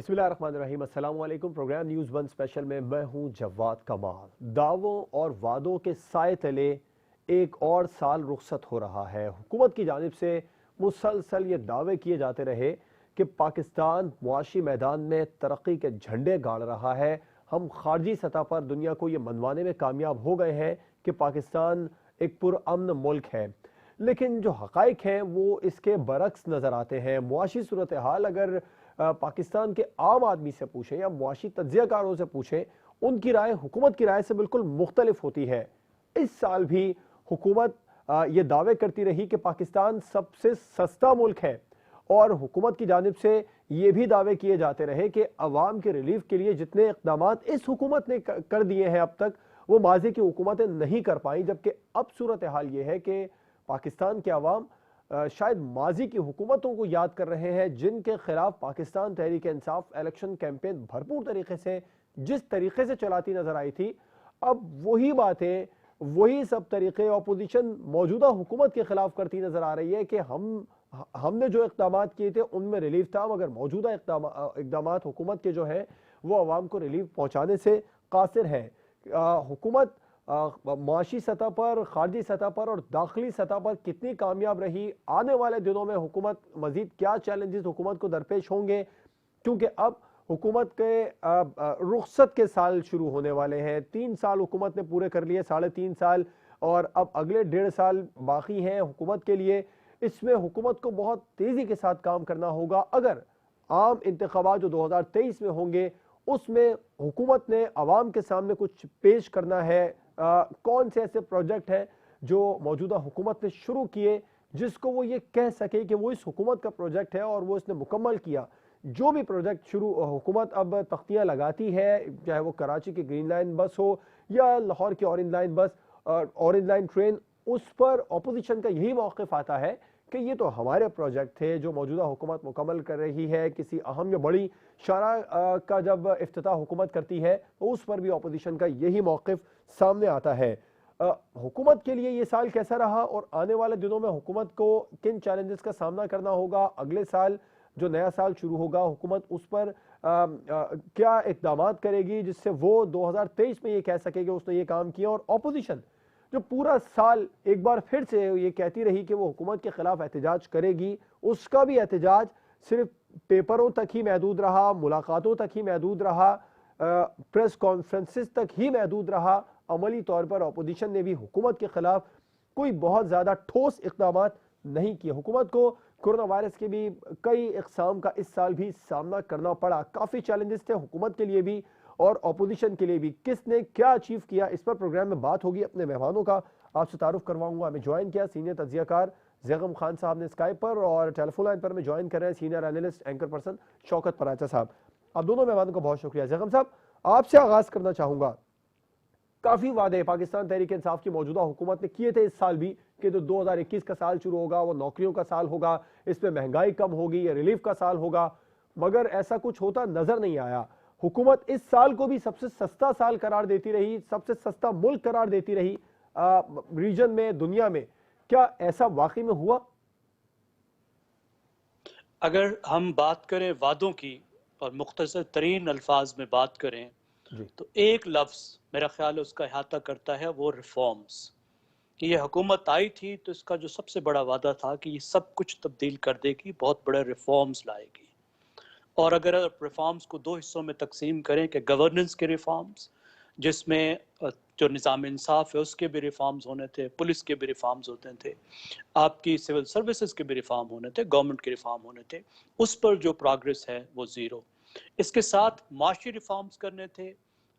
बिस्मिल्लाहिर्रहमानिर्रहीम। अस्सलाम वालेकुम। प्रोग्राम न्यूज़ वन स्पेशल में मैं हूं जवाद कमाल। दावों और वादों के साए तले एक और साल रुखसत हो रहा है। हुकूमत की जानिब से मुसलसल ये दावे किए जाते रहे कि पाकिस्तान मुआशी मैदान में तरक्की के झंडे गाड़ रहा है। हम खारजी सतह पर दुनिया को ये मनवाने में कामयाब हो गए हैं कि पाकिस्तान एक पुरअमन मुल्क है, लेकिन जो हकाइक हैं वो इसके बरक्स नज़र आते हैं। मुआशी सूरत हाल अगर पाकिस्तान के आम आदमी से पूछें या मुआशी तज्जियाकारों से पूछें, उनकी राय हुकूमत की राय से बिल्कुल मुख्तलिफ होती है। इस साल भी हुकूमत ये दावे करती रही कि पाकिस्तान सबसे सस्ता मुल्क है, और हुकूमत की जानिब से ये भी दावे किए जाते रहे कि अवाम के रिलीफ के लिए जितने इक़दाम इस हुकूमत ने कर दिए हैं अब तक, वो माजी की हुकूमतें नहीं कर पाई। जबकि अब सूरत हाल ये है कि पाकिस्तान के अवाम शायद माजी की हुकूमतों को याद कर रहे हैं, जिनके खिलाफ पाकिस्तान तहरीक इंसाफ इलेक्शन कैंपेन भरपूर तरीके से जिस तरीके से चलाती नजर आई थी, अब वही बातें, वही सब तरीके अपोजिशन मौजूदा हुकूमत के खिलाफ करती नजर आ रही है कि हमने जो इक़दाम किए थे उनमें रिलीफ था, मगर मौजूदा इक़दाम हुकूमत के जो है वो अवाम को रिलीफ पहुंचाने से कासिर है। हुकूमत माशी सतह पर, खारजी सतह पर और दाखिली सतह पर कितनी कामयाब रही, आने वाले दिनों में हुकूमत मजीद क्या चैलेंजेस हुकूमत को दरपेश होंगे, क्योंकि अब हुकूमत के रुखसत के साल शुरू होने वाले हैं। 3 साल हुकूमत ने पूरे कर लिए, 3.5 साल, और अब अगले 1.5 साल बाकी हैं हुकूमत के लिए। इसमें हुकूमत को बहुत तेज़ी के साथ काम करना होगा। अगर आम इंतखाबात जो 2023 में होंगे उसमें हुकूमत ने अवाम के सामने कुछ पेश करना है, कौन से ऐसे प्रोजेक्ट हैं जो मौजूदा हुकूमत ने शुरू किए जिसको वो ये कह सके कि वो इस हुकूमत का प्रोजेक्ट है और वो इसने मुकम्मल किया। जो भी प्रोजेक्ट शुरू हुकूमत अब तख्तियाँ लगाती है, चाहे वो कराची की ग्रीन लाइन बस हो या लाहौर की ऑरेंज लाइन बस, ऑरेंज लाइन ट्रेन, उस पर अपोजिशन का यही मौक़िफ़ आता है कि ये तो हमारे प्रोजेक्ट थे जो मौजूदा हुकूमत मुकम्मल कर रही है। किसी अहम या बड़ी शारा का जब इफ्तिताह हुकूमत करती है तो उस पर भी अपोजिशन का यही मौक़िफ़ सामने आता है। हुकूमत के लिए ये साल कैसा रहा और आने वाले दिनों में हुकूमत को किन चैलेंजेस का सामना करना होगा, अगले साल जो नया साल शुरू होगा हुकूमत उस पर क्या इक़दाम करेगी जिससे वो 2023 में ये कह सके कि उसने ये काम किया। और अपोजिशन जो पूरा साल एक बार फिर से ये कहती रही कि वो हुकूमत के खिलाफ एहतजाज करेगी, उसका भी एहतजाज सिर्फ पेपरों तक ही महदूद रहा, मुलाकातों तक ही महदूद रहा, प्रेस कॉन्फ्रेंसेस तक ही महदूद रहा। अमली तौर पर अपोजिशन ने भी हुकूमत के खिलाफ कोई बहुत ज़्यादा ठोस इक़दाम नहीं किए। हुकूमत को कोरोना वायरस के भी कई इक़साम का इस साल भी सामना करना पड़ा। काफ़ी चैलेंजेस थे हुकूमत के लिए भी और अपोजिशन के लिए भी। किसने क्या अचीव किया, इस पर प्रोग्राम में बात होगी। अपने मेहमानों का आपसे तारुफ करवाऊंगा। हमें ज्वाइन किया सीनियर तज्जियाकार ज़ैगम खान साहब ने स्काइप पर, और टेलीफोन लाइन पर में ज्वाइन कर रहे हैं senior analyst anchor person Shaukat Paracha साहब। आप दोनों मेहमानों का बहुत शुक्रिया। ज़ैगम साहब, आपसे आगाज़ करना चाहूँगा। काफ़ी वादे पाकिस्तान तहरीक इंसाफ की मौजूदा हुकूमत ने किए थे इस साल भी कि जो 2021 का साल शुरू होगा वो नौकरियों का साल होगा, इसमें महंगाई कम होगी, ये रिलीफ का साल होगा, मगर ऐसा कुछ होता नजर नहीं आया। हुकूमत इस साल को भी सबसे सस्ता साल करार देती रही, सबसे सस्ता मुल्क करार देती रही रीजन में, दुनिया में। क्या ऐसा वाकई में हुआ? अगर हम बात करें वादों की और मुख्तसर तरीन अल्फाज में बात करें तो एक लफ्ज़ मेरा ख्याल है उसका अहाता करता है, वो रिफॉर्म्स। कि ये हुकूमत आई थी तो इसका जो सबसे बड़ा वादा था कि ये सब कुछ तब्दील कर देगी, बहुत बड़े रिफॉर्म्स लाएगी। और अगर रिफॉर्म्स को दो हिस्सों में तकसीम करें कि गवर्नेंस के रिफॉर्म्स, जिसमें जो निज़ाम इंसाफ है उसके भी रिफॉर्म्स होने थे, पुलिस के भी रिफॉर्म्स होते थे, आपकी सिविल सर्विसेज के भी रिफॉर्म होने थे, गवर्नमेंट के रिफॉर्म होने थे, उस पर जो प्रोग्रेस है वो ज़ीरो। इसके साथ माशी रिफॉर्म्स करने थे,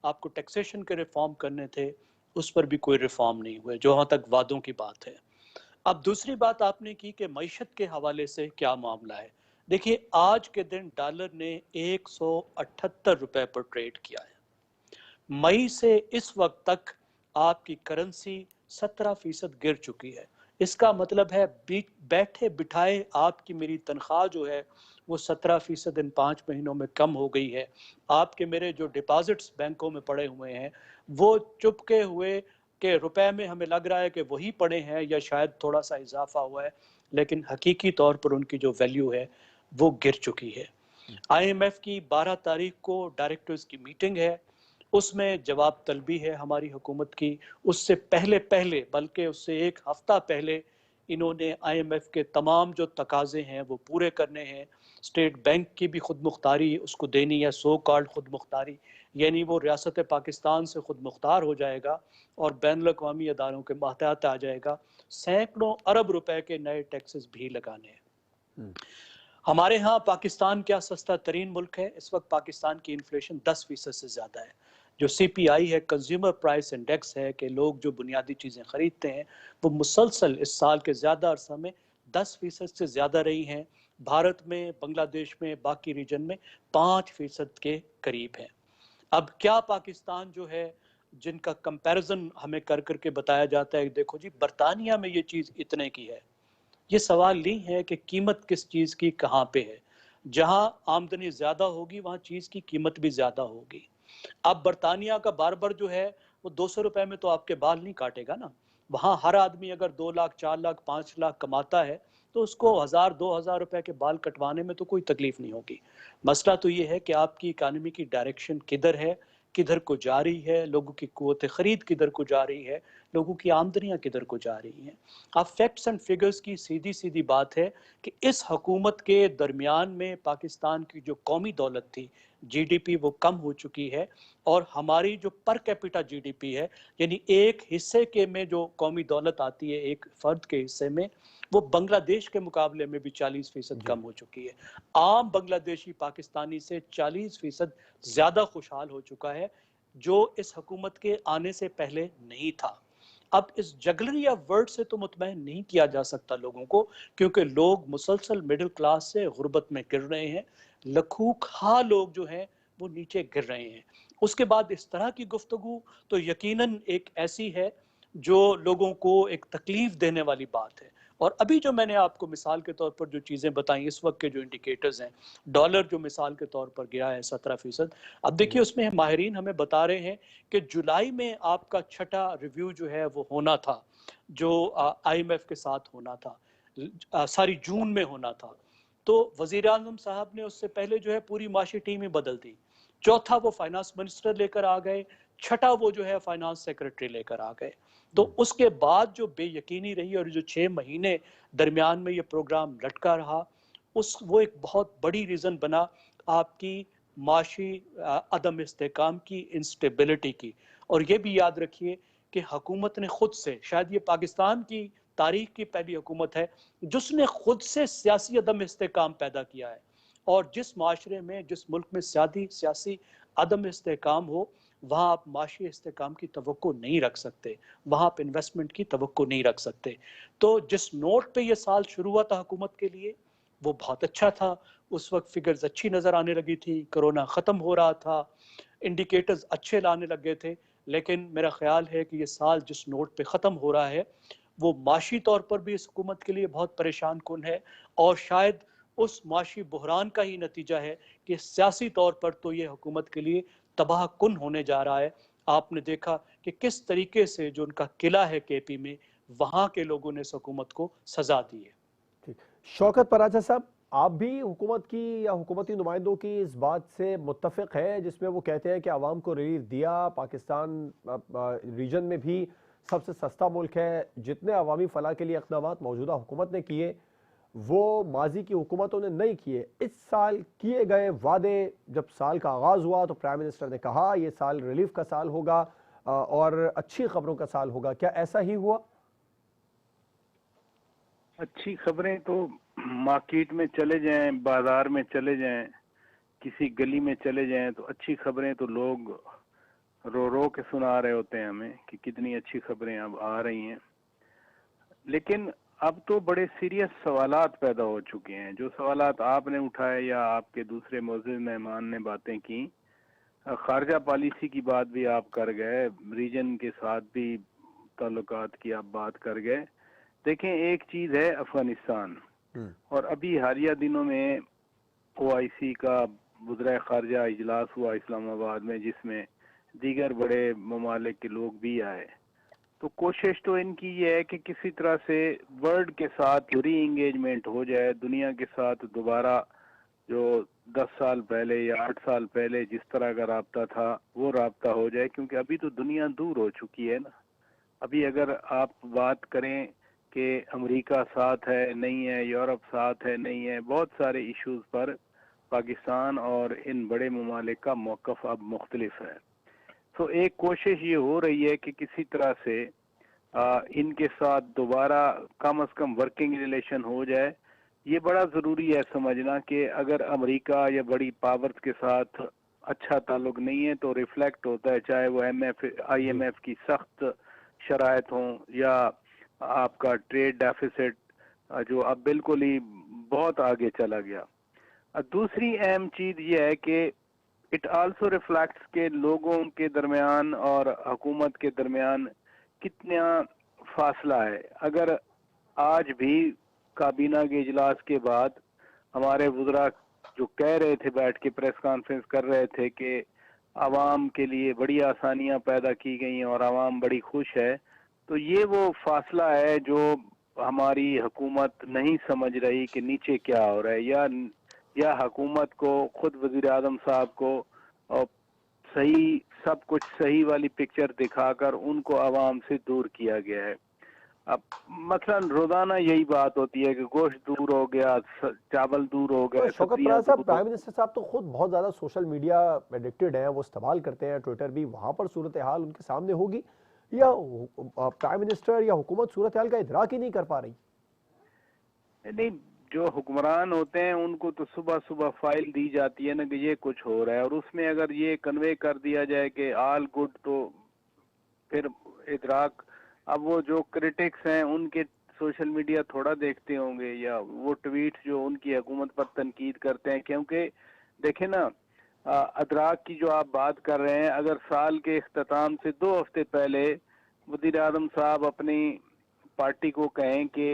आपको टैक्सेशन के रिफॉर्म करने थे, उस पर भी कोई रिफॉर्म नहीं हुए, जो वहाँ तक वादों की बात है। अब दूसरी बात आपने की कि मईशत के हवाले से क्या मामला है। देखिए, आज के दिन डॉलर ने 178 रुपए पर ट्रेड किया है। मई से इस वक्त तक आपकी करेंसी 17% गिर चुकी है। इसका मतलब है बैठे बिठाए आपकी मेरी तनख्वाह जो है वो 17% इन 5 महीनों में कम हो गई है। आपके मेरे जो डिपॉजिट्स बैंकों में पड़े हुए हैं वो चुपके हुए के रुपए में हमें लग रहा है कि वही पड़े हैं या शायद थोड़ा सा इजाफा हुआ है, लेकिन हकीकी तौर पर उनकी जो वैल्यू है वो गिर चुकी है। IMF की 12 तारीख को डायरेक्टर्स की मीटिंग है, उसमें जवाब तलबी है हमारी हुकूमत की। उससे पहले पहले, बल्कि उससे एक हफ्ता पहले, इन्होंने IMF के तमाम जो तकाजे हैं वो पूरे करने हैं। स्टेट बैंक की भी खुद मुख्तारी उसको देनी है, सो कॉल्ड खुद मुख्तारी, यानी वो रियासत पाकिस्तान से खुद मुख्तार हो जाएगा और बैनुल अक़वामी अदारों के मातहत आ जाएगा। सैकड़ों अरब रुपए के नए टैक्सेस भी लगाने हैं। हमारे यहाँ पाकिस्तान क्या सस्ता तरीन मुल्क है। इस वक्त पाकिस्तान की इन्फ्लेशन 10% से ज़्यादा है। जो CPI है, कंज्यूमर प्राइस इंडेक्स है, कि लोग जो बुनियादी चीज़ें ख़रीदते हैं वो मुसलसल इस साल के ज़्यादा अरसा में 10% से ज़्यादा रही हैं। भारत में, बांग्लादेश में, बाकी रीजन में 5% के करीब है। अब क्या पाकिस्तान जो है, जिनका कंपैरिजन हमें कर करके बताया जाता है, देखो जी बरतानिया में ये चीज़ इतने की है। ये सवाल नहीं है कि कीमत किस चीज़ की कहाँ पे है। जहाँ आमदनी ज़्यादा होगी वहाँ चीज़ की कीमत भी ज़्यादा होगी। अब बरतानिया का बार्बर जो है वो 200 रुपए में तो आपके बाल नहीं काटेगा ना। वहाँ हर आदमी अगर 2 लाख, 4 लाख, 5 लाख कमाता है तो उसको 1000-2000 रुपए के बाल कटवाने में तो कोई तकलीफ नहीं होगी। मसला तो ये है कि आपकी इकानमी की डायरेक्शन किधर है, किधर को जा रही है, लोगों की कुव्वत खरीद किधर को जा रही है, लोगों की आमदनियां किधर को जा रही हैं। अब फैक्ट्स एंड फिगर्स की सीधी सीधी बात है कि इस हुकूमत के दरमियान में पाकिस्तान की जो कौमी दौलत थी, GDP, वो कम हो चुकी है। और हमारी जो पर कैपिटा GDP है, यानी एक हिस्से के में जो कौमी दौलत आती है एक फर्द के हिस्से में, वो बांग्लादेश के मुकाबले में भी 40% जी। कम हो चुकी है। आम बांग्लादेशी पाकिस्तानी से 40% ज्यादा खुशहाल हो चुका है, जो इस हुकूमत के आने से पहले नहीं था। अब इस जगलरी ऑफ वर्ड से तो मुतमईन नहीं किया जा सकता लोगों को, क्योंकि लोग मुसलसल मिडिल क्लास से गुर्बत में गिर रहे हैं। लखू खा लोग जो हैं वो नीचे गिर रहे हैं। उसके बाद इस तरह की गुफ्तगू तो यकीनन एक ऐसी है जो लोगों को एक तकलीफ देने वाली बात है। और अभी जो मैंने आपको मिसाल के तौर पर जो चीज़ें बताई, इस वक्त के जो इंडिकेटर्स हैं, डॉलर जो मिसाल के तौर पर गिरा है 17%। अब देखिए उसमें माहिरीन हमें बता रहे हैं कि जुलाई में आपका छठा रिव्यू जो है वो होना था, जो IMF के साथ होना था, सारी जून में होना था। तो वजीर आजम साहब ने उससे पहले जो है पूरी माशी टीम ही बदल दी। चौथा वो फाइनेंस मिनिस्टर लेकर आ गए, छठा वो जो है फाइनेंस सेक्रेटरी लेकर आ गए। तो उसके बाद जो बेयकीनी रही और जो 6 महीने दरमियान में ये प्रोग्राम लटका रहा, वो एक बहुत बड़ी रीज़न बना आपकी माशी अदम इस्तेकाम की, इंस्टेबिलिटी की। और ये भी याद रखिए कि हुकूमत ने खुद से, शायद ये पाकिस्तान की तारीख की पहली हुकूमत है जिसने खुद से सियासी अदम इस्तेकाम पैदा किया है। और जिस माशरे में, जिस मुल्क में सियासी अदम इस्तेकाम हो, वहाँ आप माशी इस्तेकाम की तवक्को नहीं रख सकते, वहाँ आप इन्वेस्टमेंट की तवक्को नहीं रख सकते। तो जिस नोट पे ये साल शुरू हुआ था हुकूमत के लिए, वो बहुत अच्छा था। उस वक्त फिगर्स अच्छी नज़र आने लगी थी, कोरोना ख़त्म हो रहा था, इंडिकेटर्स अच्छे लाने लग गए थे। लेकिन मेरा ख्याल है कि ये साल जिस नोट पे ख़त्म हो रहा है वो माशी तौर पर भी इस हुकूमत के लिए बहुत परेशान कुन है। और शायद उस माशी बहरान का ही नतीजा है कि सियासी तौर पर तो ये हुकूमत के लिए तबाह कुन होने जा रहा है। आपने देखा कि किस तरीके से जो उनका किला है KP में, वहाँ के लोगों ने इस हुकूमत को सजा दी है। ठीक। शौकत पराचा साहब, आप भी हुकूमत की या हुकूमती नुमाइंदों की इस बात से मुत्तफिक है जिसमें वो कहते हैं कि आवाम को रिलीफ दिया, पाकिस्तान रीजन में भी सबसे सस्ता मुल्क है, जितने अवामी फलाह के लिए इक़दामात मौजूदा हुकूमत ने किए वो माजी की हुकूमतों ने नहीं किए। इस साल किए गए वादे, जब साल का आगाज़ हुआ तो प्राइम मिनिस्टर ने कहा ये साल रिलीफ का साल होगा और अच्छी खबरों का साल होगा, क्या ऐसा ही हुआ? अच्छी खबरें तो मार्केट में चले जाएं, बाजार में चले जाएं, किसी गली में चले जाएं तो अच्छी खबरें तो लोग रो रो के सुना रहे होते हैं हमें कि कितनी अच्छी खबरें अब आ रही हैं। लेकिन अब तो बड़े सीरियस सवालात पैदा हो चुके हैं। जो सवालात आपने उठाए या आपके दूसरे मौजूद मेहमान ने बातें की, खारजा पॉलिसी की बात भी आप कर गए, रीजन के साथ भी ताल्लुकात की आप बात कर गए। देखें, एक चीज है अफगानिस्तान, और अभी हालिया दिनों में OIC का वज़ीर खारजा इजलास हुआ इस्लामाबाद में, जिसमें दीगर बड़े ममालिक के लोग भी आए। तो कोशिश तो इनकी ये है कि किसी तरह से वर्ल्ड के साथ री इंगेजमेंट हो जाए, दुनिया के साथ दोबारा जो 10 साल पहले या 8 साल पहले जिस तरह का राब्ता था वो राब्ता हो जाए, क्योंकि अभी तो दुनिया दूर हो चुकी है ना। अभी अगर आप बात करें कि अमेरिका साथ है नहीं है, यूरोप साथ है नहीं है, बहुत सारे इश्यूज पर पाकिस्तान और इन बड़े ममालिक का मौक़िफ़ अब मुख्तलिफ है। तो एक कोशिश ये हो रही है कि किसी तरह से इनके साथ दोबारा कम से कम वर्किंग रिलेशन हो जाए। ये बड़ा ज़रूरी है समझना कि अगर अमेरिका या बड़ी पावर्स के साथ अच्छा ताल्लुक नहीं है तो रिफ्लेक्ट होता है, चाहे वो IMF की सख्त शराइत हों या आपका ट्रेड डेफिसिट जो अब बिल्कुल ही बहुत आगे चला गया। दूसरी अहम चीज़ ये है कि इट आल्सो रिफ्लेक्ट्स के लोगों के दरमियान और हुकूमत के दरमियान कितना फासला है। अगर आज भी काबीना के इजलास के बाद हमारे वुज़रा जो कह रहे थे, बैठ के प्रेस कॉन्फ्रेंस कर रहे थे कि आवाम के लिए बड़ी आसानियां पैदा की गई और आवाम बड़ी खुश है, तो ये वो फासला है जो हमारी हुकूमत नहीं समझ रही कि नीचे क्या हो रहा है, या हुकूमत को खुद वज़ीर आज़म साहब को और सही सब कुछ सही वाली पिक्चर दिखाकर उनको आवाम से दूर किया गया है। अब मसलन रोजाना यही बात होती है कि गोश्त दूर हो गया, चावल दूर हो गया, शौकत परार साहब, प्राइम मिनिस्टर साहब तो खुद बहुत ज्यादा सोशल मीडिया एडिक्टेड हैं, वो इस्तेमाल करते हैं ट्विटर भी, वहां पर सूरत हाल उनके सामने होगी या प्राइम मिनिस्टर या हुकूमत सूरत हाल का इदराक ही नहीं कर पा रही? नहीं, जो हुक्मरान होते हैं उनको तो सुबह सुबह फाइल दी जाती है ना कि ये कुछ हो रहा है, और उसमें अगर ये कन्वे कर दिया जाए कि ऑल गुड, तो फिर इदराक। अब वो जो क्रिटिक्स हैं उनके सोशल मीडिया थोड़ा देखते होंगे या वो ट्वीट जो उनकी हुकूमत पर तनकीद करते हैं, क्योंकि देखें ना, अदराक की जो आप बात कर रहे हैं, अगर साल के इख्तिताम से 2 हफ्ते पहले वज़ीर आज़म साहब अपनी पार्टी को कहें कि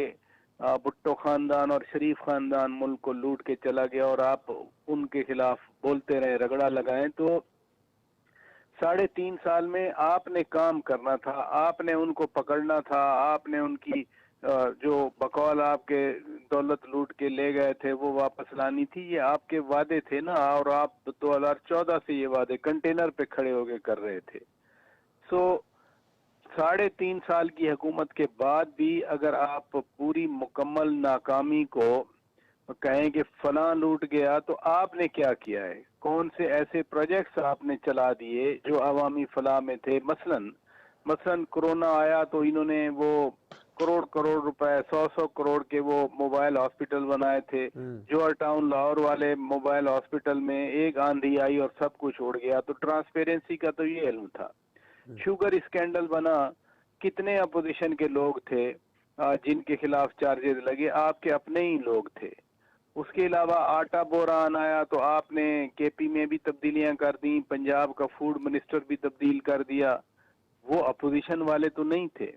भुट्टो खानदान और शरीफ खानदान मुल्क को लूट के चला गया और आप उनके खिलाफ बोलते रहे, रगड़ा लगाएं, तो 3.5 साल में आपने काम करना था, आपने उनको पकड़ना था, आपने उनकी जो बकौल आपके दौलत लूट के ले गए थे वो वापस लानी थी। ये आपके वादे थे ना, और आप 2014 से ये वादे कंटेनर पे खड़े होके कर रहे थे। सो 3.5 साल की हुकूमत के बाद भी अगर आप पूरी मुकम्मल नाकामी को कहें कि फलां लूट गया, तो आपने क्या किया है? कौन से ऐसे प्रोजेक्ट्स आपने चला दिए जो अवामी फलाह में थे? मसलन कोरोना आया तो इन्होंने वो करोड़ करोड़ रुपए, 100 करोड़ के वो मोबाइल हॉस्पिटल बनाए थे। जौहर टाउन लाहौर वाले मोबाइल हॉस्पिटल में एक आंधी आई और सब कुछ उड़ गया। तो ट्रांसपेरेंसी का तो ये इल्म था। शुगर स्कैंडल बना, कितने अपोजिशन के लोग थे जिनके खिलाफ चार्जेस लगे? आपके अपने ही लोग थे। उसके अलावा आटा बोरान आया तो आपने केपी में भी तब्दीलियां कर दी, पंजाब का फूड मिनिस्टर भी तब्दील कर दिया। वो अपोजिशन वाले तो नहीं थे।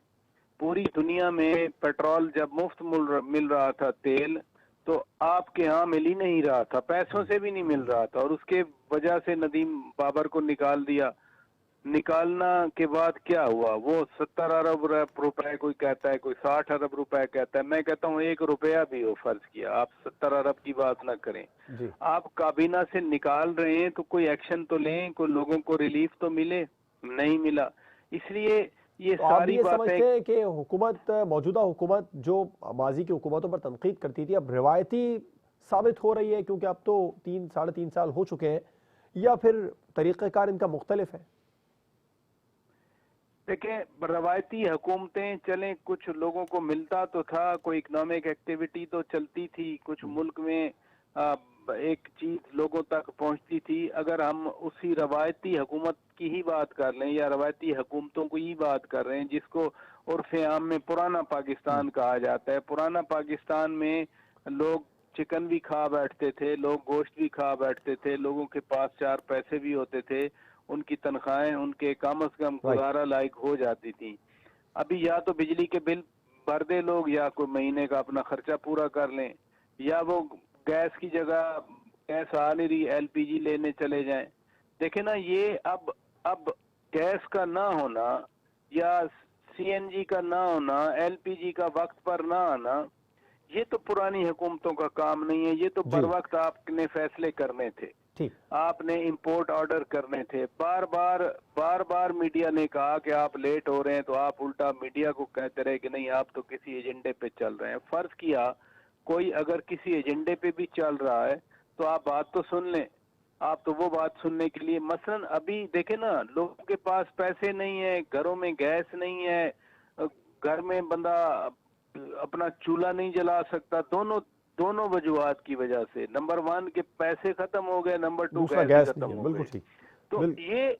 पूरी दुनिया में पेट्रोल जब मुफ्त मिल रहा था, तेल, तो आपके यहाँ मिल ही नहीं रहा था, पैसों से भी नहीं मिल रहा था, और उसके वजह से नदीम बाबर को निकाल दिया। निकालना के बाद क्या हुआ? वो 70 अरब रुपए कोई कहता है, कोई 60 अरब रुपए कहता है। मैं कहता हूँ 1 रुपया भी हो, फर्ज किया आप 70 अरब की बात ना करें, आप काबीना से निकाल रहे हैं तो कोई एक्शन तो लें, कोई लोगों को रिलीफ तो मिले। नहीं मिला। इसलिए ये तो सारी आप बातें समझते हैं कि हुकूमत, मौजूदा हुकूमत जो माजी की हुकूमतों पर तनकीद करती थी, अब रिवायती साबित हो रही है क्योंकि अब तो 3-3.5 साल हो चुके हैं, या फिर तरीक़ेकार इनका मुख्तलिफ है? देखें, रवायती हुकूमतें चलें, कुछ लोगों को मिलता तो था, कोई इकोनॉमिक एक्टिविटी तो चलती थी, कुछ मुल्क में एक चीज लोगों तक पहुंचती थी। अगर हम उसी रवायती हुकूमत की ही बात कर लें या रवायती हुकूमतों को ही बात कर रहे हैं, जिसको उर्फ़ आम में पुराना पाकिस्तान कहा जाता है। पुराना पाकिस्तान में लोग चिकन भी खा बैठते थे, लोग गोश्त भी खा बैठते थे, लोगों के पास 4 पैसे भी होते थे, उनकी तनख्वाहें उनके कम से कम गुजारा लायक हो जाती थी। अभी या तो बिजली के बिल भर दे लोग, या कोई महीने का अपना खर्चा पूरा कर लें, या वो गैस की जगह गैस आ नहीं रही, LPG लेने चले जाएं। देखे ना, ये अब गैस का ना होना या CNG का ना होना, LPG का वक्त पर ना आना, ये तो पुरानी हुकूमतों का काम नहीं है, ये तो बर वक्त आपने फैसले करने थे, ठीक, आपने इंपोर्ट ऑर्डर करने थे। बार बार मीडिया ने कहा कि आप लेट हो रहे हैं, तो आप उल्टा मीडिया को कहते रहे कि नहीं आप तो किसी एजेंडे पे चल रहे हैं। फर्ज किया कोई अगर किसी एजेंडे पे भी चल रहा है तो आप बात तो सुन लें। आप तो वो बात सुनने के लिए, मसलन अभी देखे ना, लोगों के पास पैसे नहीं है, घरों में गैस नहीं है, घर में बंदा अपना चूल्हा नहीं जला सकता, दोनों वजूहात की वजह से। नंबर 1 के पैसे खत्म हो गए, नंबर 2 गैस खत्म हो बिल्कुल गए। ठीक। तो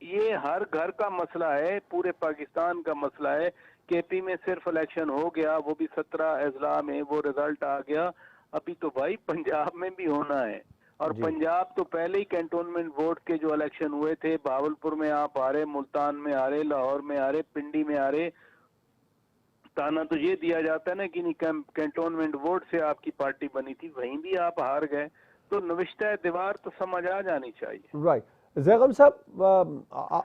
ये हर घर का मसला है, पूरे पाकिस्तान का मसला है। केपी में सिर्फ इलेक्शन हो गया, वो भी 17 अजला में वो रिजल्ट आ गया। अभी तो भाई पंजाब में भी होना है, और पंजाब तो पहले ही कैंटोनमेंट वोट के जो इलेक्शन हुए थे, भावलपुर में आप आ रहे, मुल्तान में आ रहे, लाहौर में आ रहे, पिंडी में आ रहे, ताना तो ये दिया जाता है ना कि नहीं कैंटोनमेंट वोट से आपकी पार्टी बनी थी, वहीं भी आप हार गए। तो नविश्ता दीवार तो समझ आ जानी चाहिए। राइट। ज़ैगम साहब,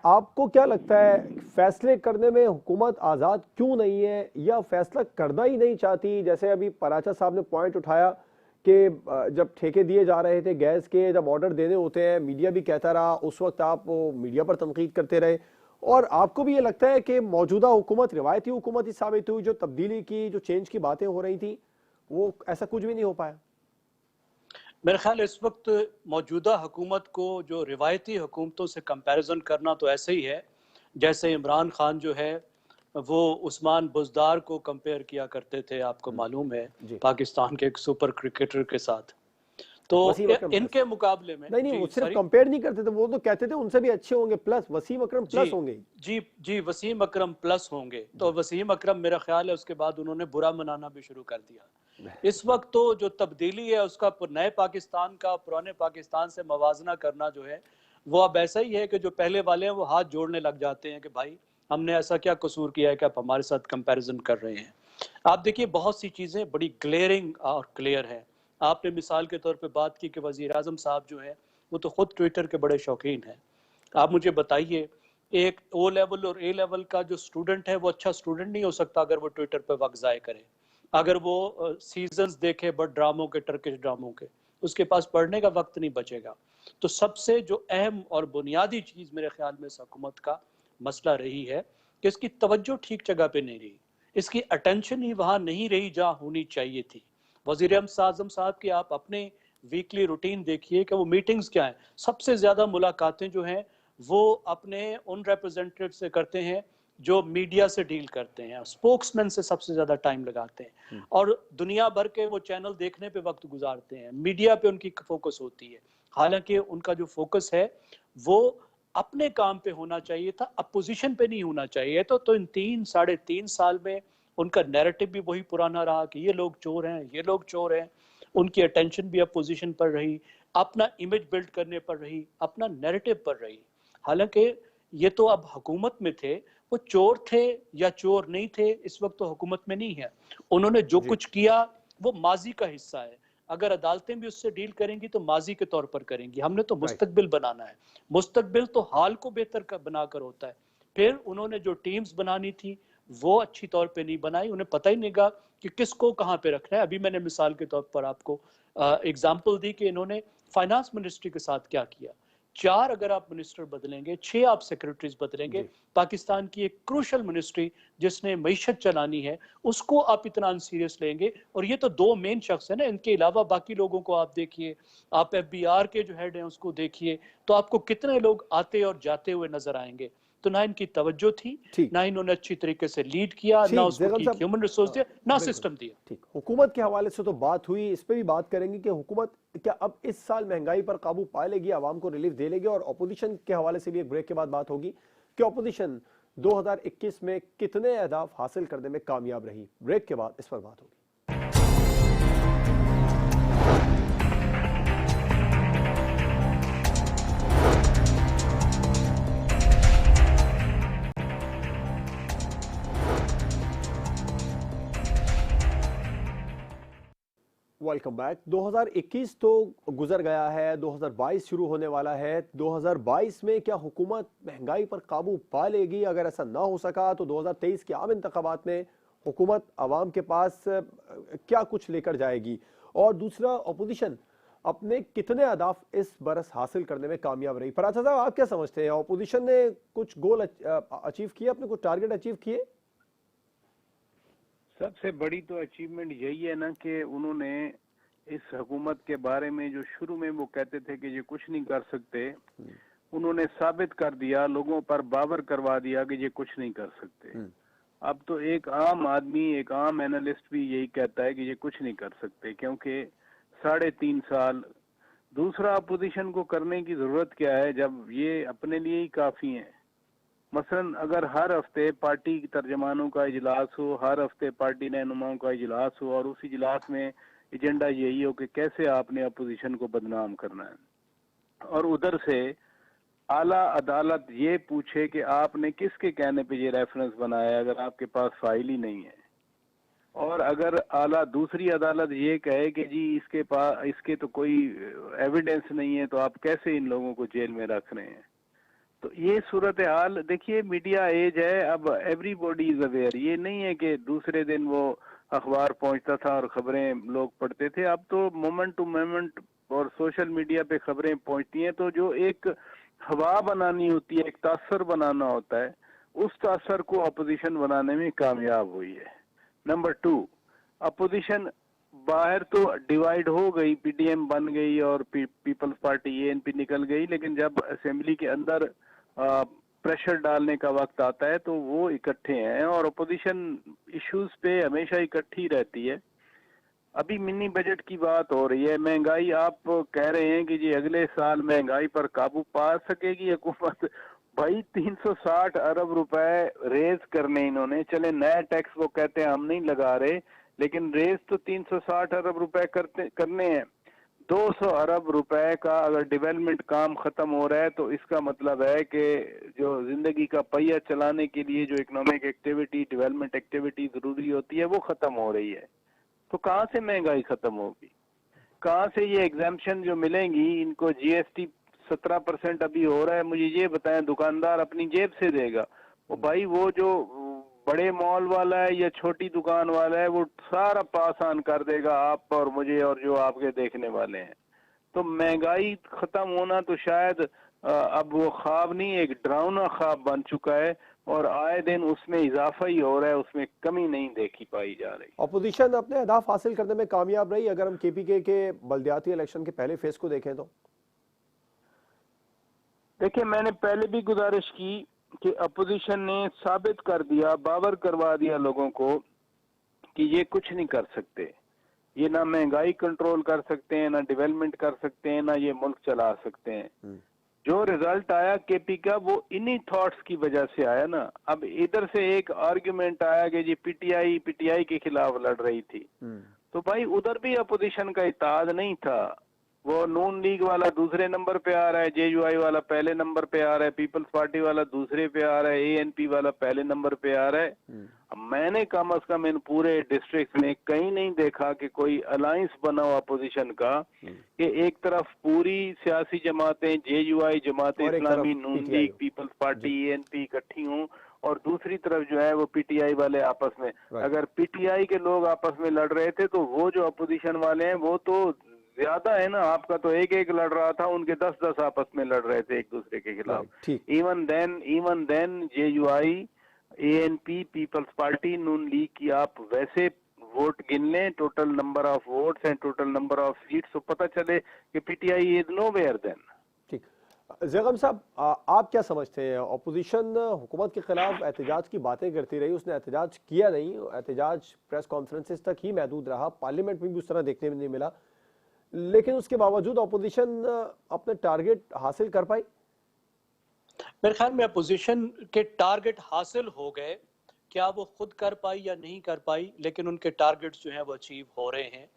आपको क्या लगता है फैसले करने में हुकूमत आज़ाद क्यों नहीं है, या फैसला करना ही नहीं चाहती? जैसे अभी पराचा साहब ने पॉइंट उठाया कि जब ठेके दिए जा रहे थे गैस के, जब ऑर्डर देने होते हैं, मीडिया भी कहता रहा, उस वक्त आप मीडिया पर तनकीद करते रहे, और आपको भी ये लगता है कि मौजूदा हुकूमत रिवायती हुकूमत ही साबित हुई, जो तब्दीली की, जो चेंज की बातें हो रही थी, वो ऐसा कुछ भी नहीं हो पाया? मेरे ख्याल इस वक्त मौजूदा हुकूमत को जो रिवायती हुकूमतों से कंपैरिजन करना तो ऐसे ही है जैसे इमरान खान जो है वो उस्मान बुज़दार को कंपेयर किया करते थे, आपको मालूम है, पाकिस्तान के एक सुपर क्रिकेटर के साथ। तो इनके मुकाबले में नहीं, वो सिर्फ कंपेयर नहीं करते थे, वो तो कहते थे उनसे भी अच्छे होंगे, प्लस वसीम अकरम प्लस होंगे। जी, वसीम अकरम प्लस होंगे। तो वसीम अकरम मेरा ख्याल है उसके बाद उन्होंने बुरा मनाना भी शुरू कर दिया। इस वक्त तो जो तब्दीली है उसका नए पाकिस्तान का पुराने पाकिस्तान से मवाजना करना जो है वो अब ऐसा ही है कि जो पहले वाले हैं वो हाथ जोड़ने लग जाते हैं कि भाई हमने ऐसा क्या कसूर किया है कि आप हमारे साथ कंपैरिजन कर रहे हैं। आप देखिए बहुत सी चीज़ें बड़ी ग्लेयरिंग और क्लियर है। आपने मिसाल के तौर पे बात की कि वज़ीर आज़म साहब जो है वो तो खुद ट्विटर के बड़े शौकीन हैं। आप मुझे बताइए, एक ओ लेवल और ए लेवल का जो स्टूडेंट है वो अच्छा स्टूडेंट नहीं हो सकता अगर वो ट्विटर पे वक्त ज़ाय करे, अगर वो सीजन्स देखे बट ड्रामों के, टर्किश ड्रामों के, उसके पास पढ़ने का वक्त नहीं बचेगा। तो सबसे जो अहम और बुनियादी चीज़ मेरे ख्याल में इस हुकूमत का मसला रही है कि इसकी तवज्जो ठीक जगह पे नहीं रही, इसकी अटेंशन ही वहाँ नहीं रही जहाँ होनी चाहिए थी। वज़ीर आज़म साहब की आप अपने वीकली रूटीन देखिए कि वो मीटिंग्स क्या हैं, सबसे ज़्यादा मुलाकातें जो हैं वो अपने उन रिप्रेजेंटेटिव से करते हैं जो मीडिया से डील करते हैं, स्पोक्समैन से सबसे ज़्यादा टाइम लगाते हैं, और दुनिया भर के वो चैनल देखने पे वक्त गुजारते हैं, मीडिया पे उनकी फोकस होती है। हालांकि उनका जो फोकस है वो अपने काम पे होना चाहिए था, अपोजिशन पे नहीं होना चाहिए। तो इन 3-3.5 साल में उनका नैरेटिव भी वही पुराना रहा कि ये लोग चोर हैं, ये लोग चोर हैं। उनकी अटेंशन भी अपोजिशन पर रही, अपना इमेज बिल्ड करने पर रही, अपना नैरेटिव पर रही। हालांकि ये तो अब हुकूमत में थे, वो चोर थे या चोर नहीं थे इस वक्त तो हुकूमत में नहीं है। उन्होंने जो कुछ किया वो माजी का हिस्सा है। अगर अदालतें भी उससे डील करेंगी तो माजी के तौर पर करेंगी। हमने तो मुस्तकबिल बनाना है, मुस्तकबिल तो हाल को बेहतर बनाकर होता है। फिर उन्होंने जो टीम्स बनानी थी वो अच्छी तौर पे नहीं बनाई, उन्हें पता ही नहीं लगा कि किसको कहाँ पे रखना है। अभी मैंने मिसाल के तौर पर आपको एग्जाम्पल दी कि इन्होंने फाइनेंस मिनिस्ट्री के साथ क्या किया। 4 अगर आप मिनिस्टर बदलेंगे, 6 आप सेक्रेटरीज बदलेंगे, पाकिस्तान की एक क्रूशल मिनिस्ट्री जिसने मईशत चलानी है उसको आप इतना अनसीरियस लेंगे। और ये तो 2 मेन शख्स है ना, इनके अलावा बाकी लोगों को आप देखिए, आप FBI के जो हेड हैं उसको देखिए, तो आपको कितने लोग आते और जाते हुए नजर आएंगे। तो ना इनकी तवज्जो थी, ना इन्होंने अच्छी तरीके से लीड किया, ना उसको ह्यूमन रिसोर्स दिया, ना सिस्टम दिया। ठीक, हुकूमत के हवाले से तो बात हुई, इस पे भी बात करेंगे कि हुकूमत क्या अब इस साल महंगाई पर काबू पा लेगी, आवाम को रिलीफ दे लेगी। और अपोजिशन के हवाले से भी एक ब्रेक के बाद बात होगी कि अपोजिशन 2021 में कितने अहदाफ हासिल करने में कामयाब रही। ब्रेक के बाद इस पर बात होगी। Welcome back. 2021 तो गुजर गया है, 2022 शुरू होने वाला है। 2022 में क्या हुकूमत महंगाई पर काबू पा लेगी? अगर ऐसा ना हो सका तो 2023 के आम इंतखाबात में हुकूमत आवाम के पास क्या कुछ लेकर जाएगी, और दूसरा अपोजिशन अपने कितने अहदाफ इस बरस हासिल करने में कामयाब रही। फराज साहब, आप क्या समझते हैं, अपोजिशन ने कुछ गोल अचीव किए, अपने कुछ टारगेट अचीव किए? सबसे बड़ी तो अचीवमेंट यही है ना कि उन्होंने इस हुकूमत के बारे में जो शुरू में वो कहते थे कि ये कुछ नहीं कर सकते, उन्होंने साबित कर दिया, लोगों पर बावर करवा दिया कि ये कुछ नहीं कर सकते। अब तो एक आम आदमी, एक आम एनालिस्ट भी यही कहता है कि ये कुछ नहीं कर सकते, क्योंकि 3.5 साल दूसरा अपोजिशन को करने की जरूरत क्या है जब ये अपने लिए ही काफी है। मसलन अगर हर हफ्ते पार्टी तर्जमानों का इजलास हो, हर हफ्ते पार्टी रहनुमाओं का इजलास हो, और उस इजलास में एजेंडा यही हो कि कैसे आपने अपोजिशन को बदनाम करना है, और उधर से आला अदालत ये पूछे कि आपने किसके कहने पे ये रेफरेंस बनाया है अगर आपके पास फाइल ही नहीं है, और अगर आला दूसरी अदालत ये कहे कि जी इसके तो कोई एविडेंस नहीं है, तो आप कैसे इन लोगों को जेल में रख रहे हैं। तो ये सूरत हाल देखिए, मीडिया एज है, अब एवरीबॉडी इज अवेयर। ये नहीं है कि दूसरे दिन वो अखबार पहुंचता था और खबरें लोग पढ़ते थे, अब तो मोमेंट टू मोमेंट और सोशल मीडिया पे खबरें पहुंचती हैं। तो जो एक हवा बनानी होती है, एक तासर बनाना होता है, उस तासर को अपोजिशन बनाने में कामयाब हुई है। नंबर 2, अपोजिशन बाहर तो डिवाइड हो गई, पीडीएम बन गई और पीपल्स पार्टी एएनपी निकल गई, लेकिन जब असेंबली के अंदर प्रेशर डालने का वक्त आता है तो वो इकट्ठे हैं, और अपोजिशन इश्यूज पे हमेशा इकट्ठी रहती है। अभी मिनी बजट की बात हो रही है, महंगाई आप कह रहे हैं कि जी अगले साल महंगाई पर काबू पा सकेगी हुकूमत। भाई 360 अरब रुपए रेज करने इन्होंने, चले नया टैक्स वो कहते हैं हम नहीं लगा रहे, लेकिन रेज तो 360 अरब रुपए करने हैं। 200 अरब रुपए का अगर डेवलपमेंट काम खत्म हो रहा है तो इसका मतलब है कि जो जिंदगी का पहिया चलाने के लिए जो इकोनॉमिक एक्टिविटी, डेवलपमेंट एक्टिविटी जरूरी होती है वो खत्म हो रही है। तो कहाँ से महंगाई खत्म होगी, कहाँ से ये एग्जाम्पशन जो मिलेंगी इनको? जीएसटी 17% अभी हो रहा है, मुझे ये बताएं दुकानदार अपनी जेब से देगा? वो भाई वो जो बड़े मॉल वाला है या छोटी दुकान वाला है वो सारा पास ऑन कर देगा आप और मुझे और जो आपके देखने वाले हैं। तो महंगाई खत्म होना तो शायद अब वो ख्वाब नहीं, एक डरावना ख्वाब बन चुका है, और आए दिन उसमें इजाफा ही हो रहा है, उसमें कमी नहीं देखी पाई जा रही। अपोजिशन अपने अहदाफ हासिल करने में कामयाब रही। अगर हम केपीके के बल्दियाती इलेक्शन के पहले फेज को देखें तो देखिए, मैंने पहले भी गुजारिश की कि अपोजिशन ने साबित कर दिया, बावर करवा दिया लोगों को कि ये कुछ नहीं कर सकते, ये ना महंगाई कंट्रोल कर सकते हैं, ना डेवलपमेंट कर सकते हैं, ना ये मुल्क चला सकते हैं। जो रिजल्ट आया केपी का वो इन्हीं थॉट्स की वजह से आया ना। अब इधर से एक आर्ग्यूमेंट आया कि जी पीटीआई के खिलाफ लड़ रही थी, तो भाई उधर भी अपोजिशन का इत्तेहाद नहीं था। वो नून लीग वाला दूसरे नंबर पे आ रहा है, जेयूआई वाला पहले नंबर पे आ रहा है, पीपल्स पार्टी वाला दूसरे पे आ रहा है, एएनपी वाला पहले नंबर पे आ रहा है। मैंने कम अज कम इन पूरे डिस्ट्रिक्ट में कहीं नहीं देखा कि कोई अलायंस बना हो अपोजिशन का, कि एक तरफ पूरी सियासी जमातें, जेयूआई, जमात इस्लामी, नून लीग, पीपल्स पार्टी, एएनपी इकट्ठी हों, और दूसरी तरफ जो है वो पीटीआई वाले आपस में। अगर पीटीआई के लोग आपस में लड़ रहे थे तो वो जो अपोजिशन वाले हैं वो तो ज्यादा है ना, आपका तो एक लड़ रहा था, उनके 10 आपस में लड़ रहे थे एक दूसरे के खिलाफ। Even then JUI, ANP, Peoples Party, Noon League की आप वैसे वोट गिन लें, total number of votes and total number of seats, तो पता चले कि पीटीआई इज नोवेयर देन। ठीक, ज़ैगम साहब, आप क्या समझते हैं? अपोजिशन हुकूमत के खिलाफ एहतजाज की बातें करती रही, उसने एहतजाज किया नहीं, एहतजाज प्रेस कॉन्फ्रेंसेस तक ही महदूद रहा, पार्लियामेंट में भी उस तरह देखने में नहीं मिला, लेकिन उसके बावजूद अपोजिशन अपने टारगेट हासिल कर पाई? मेरे ख्याल में अपोजिशन के टारगेट हासिल हो गए, क्या वो खुद कर पाई या नहीं कर पाई, लेकिन उनके टारगेट्स जो हैं वो अचीव हो रहे हैं।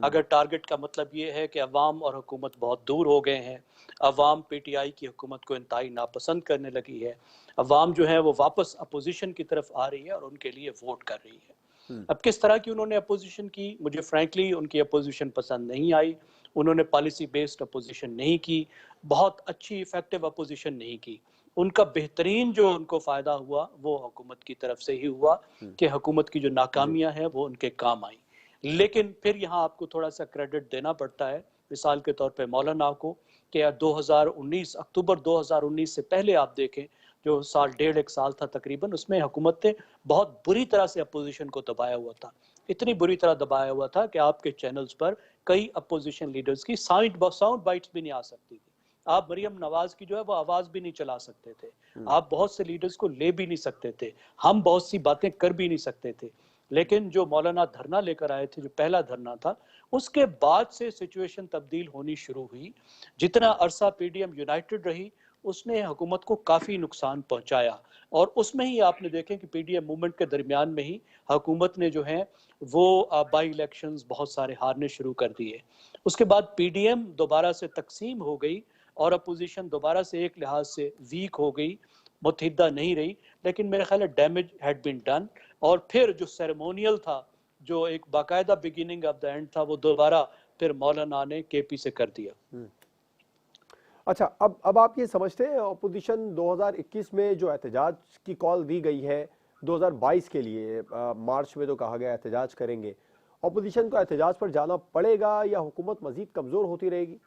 अगर टारगेट का मतलब ये है कि अवाम और हुकूमत बहुत दूर हो गए हैं, अवाम पीटीआई की हुकूमत को इंतहाई नापसंद करने लगी है, अवाम जो है वो वापस अपोजिशन की तरफ आ रही है और उनके लिए वोट कर रही है। अब किस तरह की उन्होंने अपोजिशन की, मुझे फ्रैंकली उनकी अपोजिशन पसंद नहीं आई। उन्होंने पॉलिसी बेस्ड अपोजिशन नहीं की, बहुत अच्छी इफेक्टिव अपोजिशन नहीं की। उनका बेहतरीन जो उनको फ़ायदा हुआ वो हुकूमत की तरफ से ही हुआ कि हुकूमत की जो नाकामियां हैं वो उनके काम आई। लेकिन फिर यहाँ आपको थोड़ा सा क्रेडिट देना पड़ता है, मिसाल के तौर पे मौलाना को, कि 2019 अक्टूबर 2019 से पहले आप देखें, जो साल डेढ़ एक साल था तकरीबन, उसमें हुकूमत ने बहुत बुरी तरह से अपोजिशन को दबाया हुआ था। इतनी बुरी तरह दबाया हुआ था कि आपके चैनल्स पर कई अपोजिशन लीडर्स की साउंड बाइट्स भी नहीं आ सकती थी। आप मरियम नवाज की जो है वो आवाज भी नहीं चला सकते थे, आप बहुत से लीडर्स को ले भी नहीं सकते थे, हम बहुत सी बातें कर भी नहीं सकते थे। लेकिन जो मौलाना धरना लेकर आए थे, जो पहला धरना था, उसके बाद से सिचुएशन तब्दील होनी शुरू हुई। जितना अरसा पीडीएम यूनाइटेड रही, उसने हुकूमत को काफ़ी नुकसान पहुंचाया। और उसमें ही आपने देखें कि पीडीएम मूवमेंट के दरमियान में ही हुकूमत ने जो है वो बाई इलेक्शंस बहुत सारे हारने शुरू कर दिए। उसके बाद पीडीएम दोबारा से तकसीम हो गई और अपोजिशन दोबारा से एक लिहाज से वीक हो गई, मुतहिदा नहीं रही। लेकिन मेरे ख्याल है डैमेज हैड बीन डन। और फिर जो सेरेमोनियल था, जो एक बाकायदा बिगिनिंग ऑफ द एंड था, वो दोबारा फिर मौलाना ने केपी से कर दिया। अच्छा, अब आप ये समझते हैं अपोजिशन 2021 में जो एहतजाज की कॉल दी गई है 2022 के लिए, मार्च में तो कहा गया एहतजाज करेंगे, अपोजिशन को एहतजाज पर जाना पड़ेगा या हुकूमत मजीद कमजोर होती रहेगी?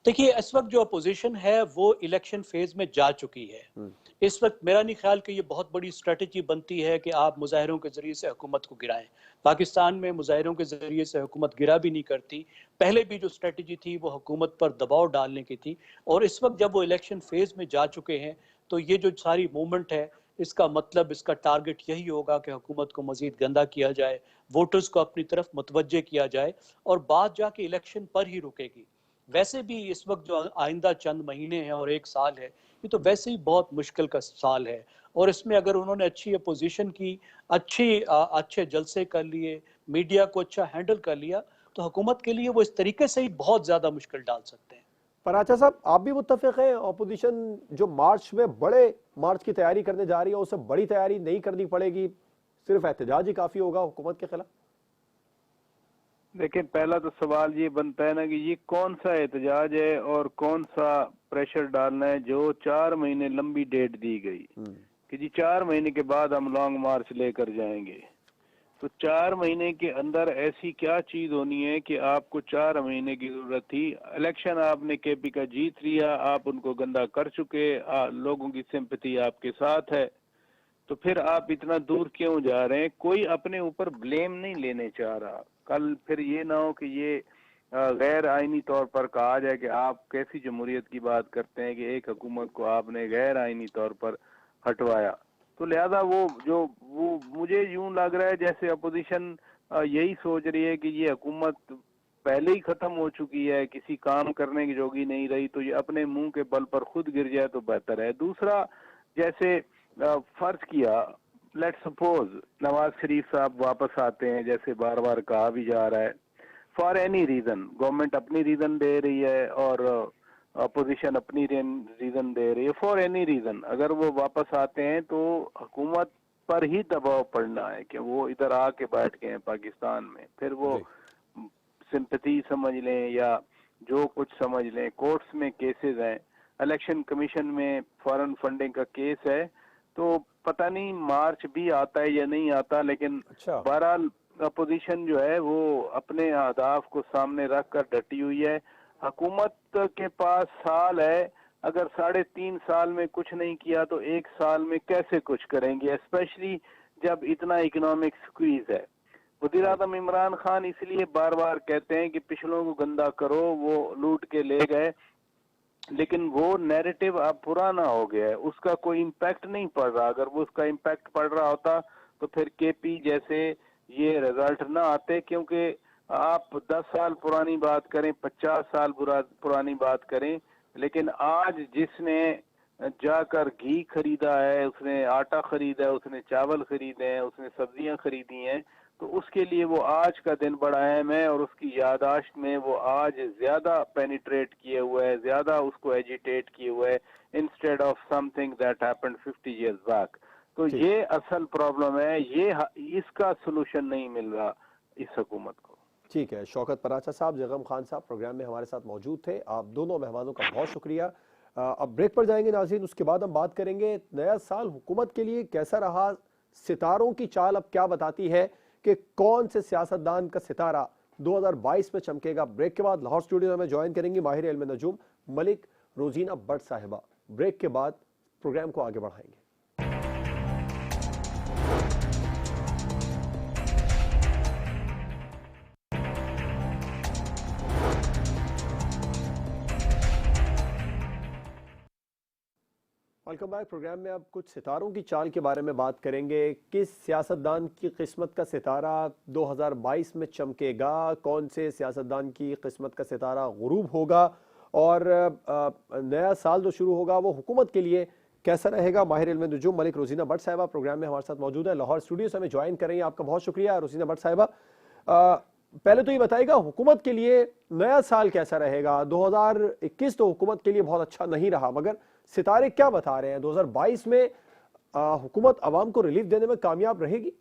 देखिए, इस वक्त जो अपोजिशन है वो इलेक्शन फेज में जा चुकी है। इस वक्त मेरा नहीं ख्याल कि ये बहुत बड़ी स्ट्रेटजी बनती है कि आप मुजाहिरों के जरिए से हुकूमत को गिराएं। पाकिस्तान में मुजाहिरों के जरिए से हुकूमत गिरा भी नहीं करती। पहले भी जो स्ट्रेटजी थी वो हुकूमत पर दबाव डालने की थी। और इस वक्त जब वो इलेक्शन फेज में जा चुके हैं, तो ये जो सारी मूवमेंट है, इसका मतलब, इसका टारगेट यही होगा कि हुकूमत को मजीद गंदा किया जाए, वोटर्स को अपनी तरफ मुतवज्जे किया जाए, और बात जाके इलेक्शन पर ही रुकेगी। वैसे भी इस वक्त जो आइंदा चंद महीने हैं और एक साल है, ये तो वैसे ही बहुत मुश्किल का साल है। और इसमें अगर उन्होंने अच्छी अपोजिशन की, अच्छे जलसे कर लिए, मीडिया को अच्छा हैंडल कर लिया, तो हुकूमत के लिए वो इस तरीके से ही बहुत ज्यादा मुश्किल डाल सकते हैं। पराचा साहब, आप भी मुत्तफिक हैं अपोजिशन जो मार्च में बड़े मार्च की तैयारी करने जा रही है उसे बड़ी तैयारी नहीं करनी पड़ेगी, सिर्फ एहतजाज ही काफी होगा हुकूमत के खिलाफ? देखिए, पहला तो सवाल ये बनता है ना कि ये कौन सा एहतजाज है और कौन सा प्रेशर डालना है। जो 4 महीने लंबी डेट दी गई कि जी 4 महीने के बाद हम लॉन्ग मार्च लेकर जाएंगे, तो 4 महीने के अंदर ऐसी क्या चीज होनी है कि आपको 4 महीने की जरूरत थी? इलेक्शन आपने केपी का जीत लिया, आप उनको गंदा कर चुके, लोगों की सिंपैथी आपके साथ है, तो फिर आप इतना दूर क्यों जा रहे हैं? कोई अपने ऊपर ब्लेम नहीं लेने चाह रहा। कल फिर ये ना हो कि ये गैर आईनी तौर पर कहा जाए कि आप कैसी जमहूरियत की बात करते हैं कि एक हुकूमत को आपने गैर आईनी तौर पर हटवाया। तो लिहाजा वो मुझे यूं लग रहा है जैसे अपोजिशन यही सोच रही है कि ये हुकूमत पहले ही खत्म हो चुकी है, किसी काम करने की जोगी नहीं रही, तो ये अपने मुंह के बल पर खुद गिर जाए तो बेहतर है। दूसरा, जैसे फर्ज किया, लेट सपोज नवाज शरीफ साहब वापस आते हैं, जैसे बार बार कहा भी जा रहा है, फॉर एनी रीजन, गवर्नमेंट अपनी रीजन दे रही है और अपोजिशन अपनी रीजन दे रही है, फॉर एनी रीजन अगर वो वापस आते हैं तो हुकूमत पर ही दबाव पड़ना है कि वो इधर आके बैठ गए हैं पाकिस्तान में। फिर वो सिंपैथी समझ लें या जो कुछ समझ लें, कोर्ट्स में केसेस हैं, इलेक्शन कमीशन में फॉरेन फंडिंग का केस है, तो पता नहीं मार्च भी आता है या नहीं आता। लेकिन बहरहाल अपोजिशन जो है वो अपने अहदाफ को सामने रखकर डटी हुई है। हुकूमत के पास साल है, अगर 3.5 साल में कुछ नहीं किया तो 1 साल में कैसे कुछ करेंगे, स्पेशली जब इतना इकोनॉमिक स्क्वीज है। वज़ीर आज़म इमरान खान इसलिए बार बार कहते हैं कि पिछलों को गंदा करो, वो लूट के ले गए, लेकिन वो नैरेटिव अब पुराना हो गया है, उसका कोई इम्पैक्ट नहीं पड़ रहा। अगर वो उसका इम्पैक्ट पड़ रहा होता तो फिर केपी जैसे ये रिजल्ट ना आते, क्योंकि आप 10 साल पुरानी बात करें, 50 साल पुरानी बात करें, लेकिन आज जिसने जाकर घी खरीदा है, उसने आटा खरीदा है, उसने चावल खरीदे हैं, उसने सब्जियां खरीदी हैं, तो उसके लिए वो आज का दिन बड़ा अहम है और उसकी यादाश्त में वो आज ज्यादा पेनिट्रेट किए हुए है, ज्यादा उसको एजिटेट किए हुए है, instead of something that happened 50 years back. तो ये असल प्रॉब्लम है, ये इसका सोल्यूशन नहीं मिल रहा इस हुकूमत को। ठीक है, शौकत पराचा साहब, जगम खान साहब प्रोग्राम में हमारे साथ मौजूद थे। आप दोनों मेहमानों का बहुत शुक्रिया। अब ब्रेक पर जाएंगे नाज़रीन, उसके बाद हम बात करेंगे नया साल हुकूमत के लिए कैसा रहा। सितारों की चाल अब क्या बताती है कि कौन से सियासतदान का सितारा 2022 में चमकेगा। ब्रेक के बाद लाहौर स्टूडियो में ज्वाइन करेंगी माहिर इल्म नजूम मलिक रोजीना भट्ट साहिबा। ब्रेक के बाद प्रोग्राम को आगे बढ़ाएंगे। Welcome back. प्रोग्राम में अब कुछ सितारों की चाल के बारे में बात करेंगे। किस सियासतदान की किस्मत का सितारा 2022 में चमकेगा, कौन से सियासतदान की किस्मत का सितारा गुरूब होगा, और नया साल जो शुरू होगा वो हुकूमत के लिए कैसा रहेगा। माहिर इल्म नजूम मलिक रोजीना भट्ट साहिबा प्रोग्राम में हमारे साथ मौजूद है। लाहौर स्टूडियो से हमें ज्वाइन करेंगे। आपका बहुत शुक्रिया रोजीना भट्ट साहिबा। पहले तो ये बताइएगा हुकूमत के लिए नया साल कैसा रहेगा। 2021 तो हुकूमत के लिए बहुत अच्छा नहीं रहा, मगर सितारे क्या बता रहे हैं 2022 में हुकूमत आवाम को रिलीफ देने में कामयाब रहेगी?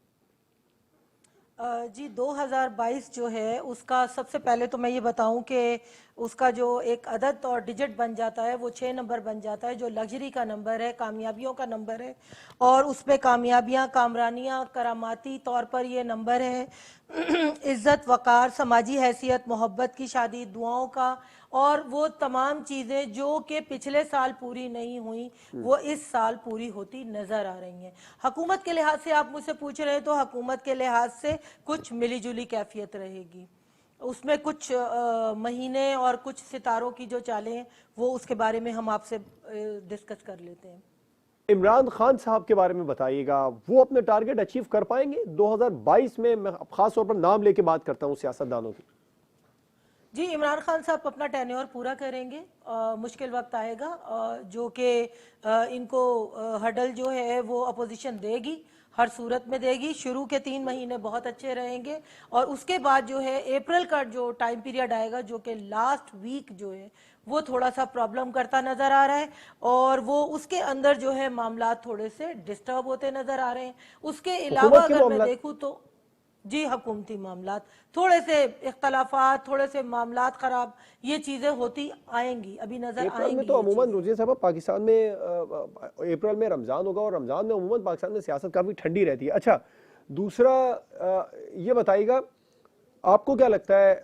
जी 2022 जो है उसका सबसे पहले तो मैं ये बताऊं कि उसका जो एक अदद और डिजिट बन जाता है वो 6 नंबर बन जाता है, जो लग्जरी का नंबर है, कामयाबियों का नंबर है, और उस पर कामयाबियाँ, कामरानियाँ, करामाती तौर पर ये नंबर है। इज़्ज़त, वक़ार, समाजी हैसियत, मोहब्बत की शादी, दुआओं का, और वो तमाम चीज़ें जो कि पिछले साल पूरी नहीं हुई वो इस साल पूरी होती नज़र आ रही हैं। हुकूमत के लिहाज से आप मुझसे पूछ रहे हैं तो हुकूमत के लिहाज से कुछ मिली जुली कैफियत रहेगी। उसमें कुछ महीने और कुछ सितारों की जो चालें हैं वो उसके बारे में हम आपसे डिस्कस कर लेते हैं। इमरान खान साहब के बारे में बताइएगा, वो अपने टारगेट अचीव कर पाएंगे 2022 में? मैं खास तौर पर नाम लेके बात करता हूँ सियासतदानों की। जी, इमरान खान साहब अपना टेन्योर पूरा करेंगे। मुश्किल वक्त आएगा जो कि इनको हडल जो है वो अपोजिशन देगी, हर सूरत में देगी। शुरू के 3 महीने बहुत अच्छे रहेंगे और उसके बाद जो है अप्रैल का जो टाइम पीरियड आएगा, जो कि लास्ट वीक जो है वो थोड़ा सा प्रॉब्लम करता नज़र आ रहा है, और वो उसके अंदर जो है मामला थोड़े से डिस्टर्ब होते नज़र आ रहे हैं। उसके अलावा अगर मैं देखूँ तो जी हुकूमती मामलात थोड़े से इख्तलाफात, थोड़े से मामलात खराब, ये चीजें होती आएंगी, अभी नजर आएंगी। में तो अमूमन रोजिया साहब पाकिस्तान में अप्रैल में रमजान होगा और रमजान में अमूमन पाकिस्तान में सियासत काफी ठंडी रहती है। अच्छा, दूसरा ये बताइएगा आपको क्या लगता है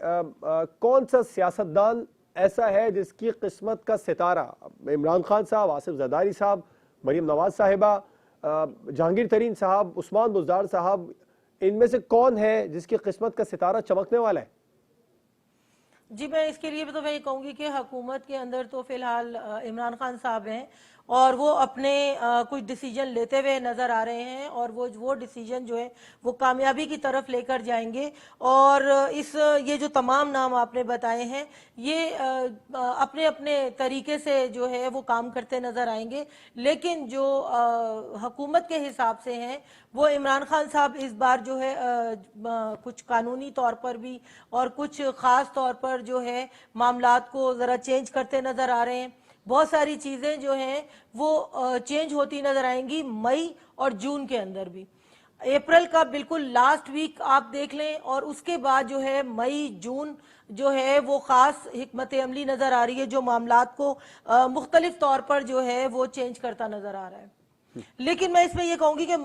कौन सा सियासतदान ऐसा है जिसकी किस्मत का सितारा इमरान खान साहब, आसिफ जरदारी साहब, मरीम नवाज साहिबा, जहांगीर तरीन साहब, उस्मान बुज़दार साहब, इनमें से कौन है जिसकी किस्मत का सितारा चमकने वाला है? जी, मैं इसके लिए तो मैं ये कहूँगी कि हुकूमत के अंदर तो फिलहाल इमरान खान साहब हैं और वो अपने कुछ डिसीजन लेते हुए नज़र आ रहे हैं, और वो डिसीजन जो है वो कामयाबी की तरफ लेकर जाएंगे। और ये जो तमाम नाम आपने बताए हैं ये अपने अपने तरीके से जो है वो काम करते नज़र आएंगे, लेकिन जो हुकूमत के हिसाब से हैं वो इमरान खान साहब इस बार जो है कुछ कानूनी तौर पर भी और कुछ ख़ास तौर पर जो है मामलात को ज़रा चेंज करते नज़र आ रहे हैं। बहुत सारी चीज़ें जो हैं वो चेंज होती नज़र आएंगी मई और जून के अंदर भी। अप्रैल का बिल्कुल लास्ट वीक आप देख लें और उसके बाद जो है मई जून जो है वो ख़ास हिकमत अमली नज़र आ रही है, जो मामलात को मुख्तलिफ तौर पर जो है वो चेंज करता नज़र आ रहा है। लेकिन मैं इसमें यह कहूँगी कि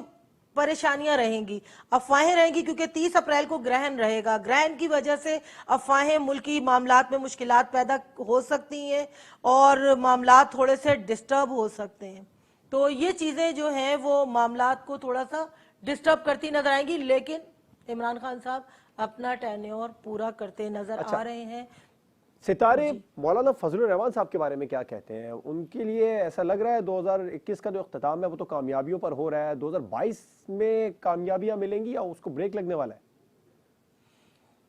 परेशानियां रहेंगी, अफवाहें रहेंगी, क्योंकि 30 अप्रैल को ग्रहण रहेगा। ग्रहण की वजह से अफवाहें, मुल्की मामलात में मुश्किलात पैदा हो सकती हैं और मामलात थोड़े से डिस्टर्ब हो सकते हैं। तो ये चीज़ें जो हैं वो मामलात को थोड़ा सा डिस्टर्ब करती नजर आएंगी, लेकिन इमरान खान साहब अपना टेन्योर पूरा करते नजर आ रहे हैं। सितारे मौलाना फजलुर रहमान साहब के बारे में क्या कहते हैं? उनके लिए ऐसा लग रहा है 2021 का जो अख्ताम है वो तो कामयाबियों पर हो रहा है, 2022 में कामयाबियां मिलेंगी या उसको ब्रेक लगने वाला है?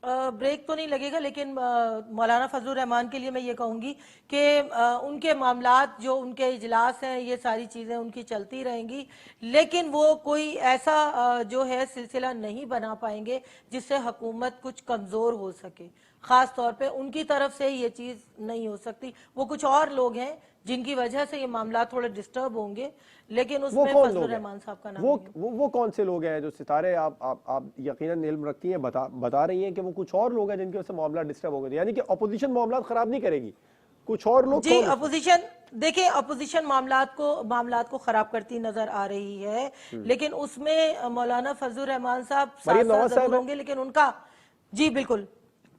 ब्रेक तो नहीं लगेगा, लेकिन मौलाना फजलुर रहमान के लिए मैं ये कहूँगी कि उनके मामलात जो उनके इजलास हैं ये सारी चीज़ें उनकी चलती रहेंगी, लेकिन वो कोई ऐसा जो है सिलसिला नहीं बना पाएंगे जिससे हुकूमत कुछ कमज़ोर हो सके। ख़ास तौर पे उनकी तरफ से ये चीज़ नहीं हो सकती। वो कुछ और लोग हैं जिनकी वजह से ये मामला थोड़े डिस्टर्ब होंगे, लेकिन उसमें फजलुर रहमान साहब का नाम वो कौन से लोग हैं जो सितारे आप यकीनन इल्म रखती हैं, बता रही हैं कि वो कुछ और लोग हैं जिनकी वजह से मामला डिस्टर्ब होगा, यानी कि अपोजिशन मामला खराब नहीं करेगी, कुछ और लोग जी अपोजिशन, देखिए अपोजिशन मामलात को खराब करती नजर आ रही है, लेकिन उसमें मौलाना फजलुर रहमान साहब साथ साथ जरूर होंगे, लेकिन उनका, जी बिल्कुल